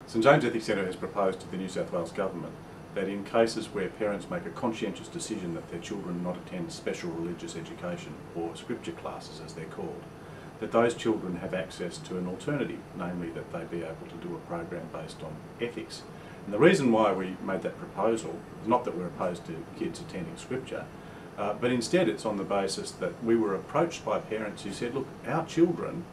St James Ethics Centre has proposed to the New South Wales Government that in cases where parents make a conscientious decision that their children not attend special religious education, or scripture classes as they're called, that those children have access to an alternative, namely that they be able to do a program based on ethics. And the reason why we made that proposal is not that we're opposed to kids attending scripture, but instead it's on the basis that we were approached by parents who said, look, our children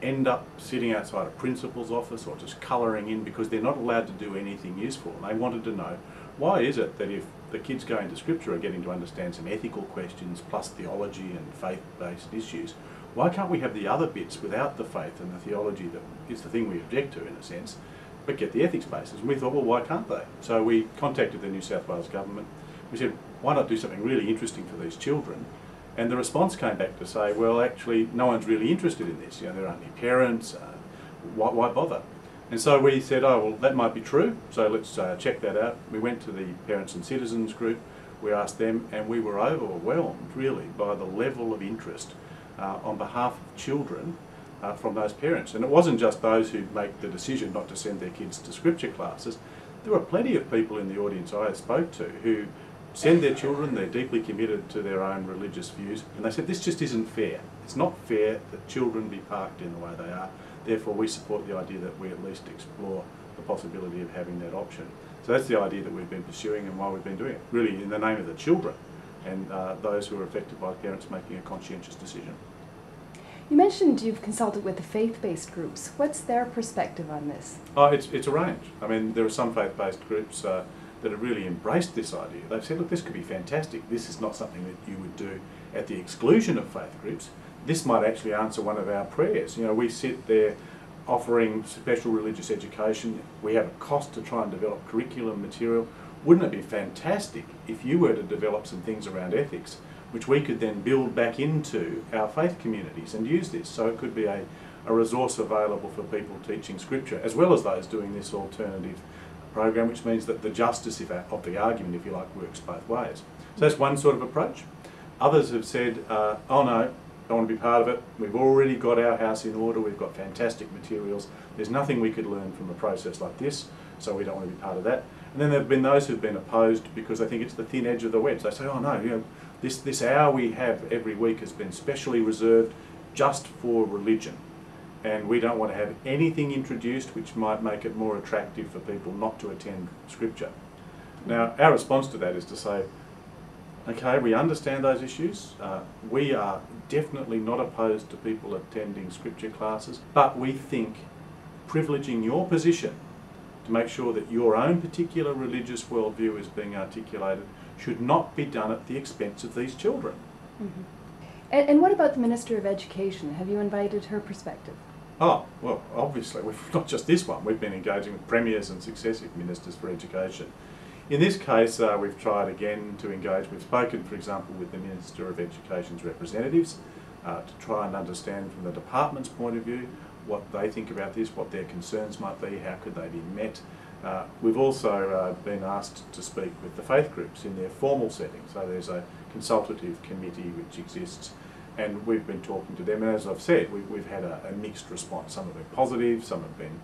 end up sitting outside a principal's office or just colouring in because they're not allowed to do anything useful. And they wanted to know, why is it that if the kids going to scripture are getting to understand some ethical questions plus theology and faith-based issues, why can't we have the other bits without the faith and the theology that is the thing we object to in a sense, but get the ethics basis? And we thought, well, why can't they? So we contacted the New South Wales Government. We said, why not do something really interesting for these children? And the response came back to say, well, actually, no one's really interested in this. You know, there aren't any parents. Why bother? And so we said, oh, well, that might be true. So let's check that out. We went to the Parents and Citizens group. We asked them, and we were overwhelmed, really, by the level of interest on behalf of children from those parents. And it wasn't just those who make the decision not to send their kids to scripture classes. There were plenty of people in the audience I spoke to who send their children, they're deeply committed to their own religious views, and they said this just isn't fair. It's not fair that children be parked in the way they are. Therefore we support the idea that we at least explore the possibility of having that option. So that's the idea that we've been pursuing and why we've been doing it, really in the name of the children and those who are affected by parents making a conscientious decision. You mentioned you've consulted with the faith-based groups. What's their perspective on this? Oh, it's a range. I mean, there are some faith-based groups that have really embraced this idea. They've said, look, this could be fantastic. This is not something that you would do at the exclusion of faith groups. This might actually answer one of our prayers. You know, we sit there offering special religious education. We have a cost to try and develop curriculum material. Wouldn't it be fantastic if you were to develop some things around ethics, which we could then build back into our faith communities and use this? So it could be a resource available for people teaching scripture, as well as those doing this alternative program, which means that the justice of the argument, if you like, works both ways. So that's one sort of approach. Others have said, oh no, don't want to be part of it. We've already got our house in order. We've got fantastic materials. There's nothing we could learn from a process like this, so we don't want to be part of that. And then there have been those who've been opposed because they think it's the thin edge of the wedge. They say, oh no, you know, this hour we have every week has been specially reserved just for religion. And we don't want to have anything introduced which might make it more attractive for people not to attend scripture. Now, our response to that is to say, okay, we understand those issues. We are definitely not opposed to people attending scripture classes, but we think privileging your position to make sure that your own particular religious worldview is being articulated should not be done at the expense of these children. Mm-hmm. And what about the Minister of Education? Have you invited her perspective? Oh, well, obviously, not just this one. We've been engaging with premiers and successive ministers for education. In this case, we've tried again to engage. We've spoken, for example, with the Minister of Education's representatives to try and understand from the department's point of view what they think about this, what their concerns might be, how could they be met. We've also been asked to speak with the faith groups in their formal setting. So there's a consultative committee which exists, and we've been talking to them, and as I've said, we've had a mixed response. Some have been positive, some have been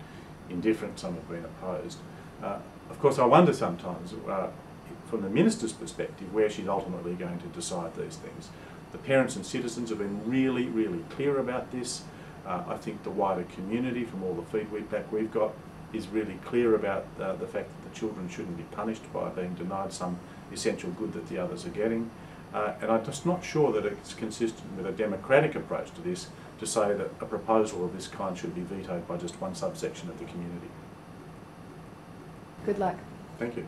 indifferent, some have been opposed. Of course, I wonder sometimes, from the Minister's perspective, where she's ultimately going to decide these things. The parents and citizens have been really, really clear about this. I think the wider community, from all the feedback we've got, is really clear about the fact that the children shouldn't be punished by being denied some essential good that the others are getting. And I'm just not sure that it's consistent with a democratic approach to this to say that a proposal of this kind should be vetoed by just one subsection of the community. Good luck. Thank you.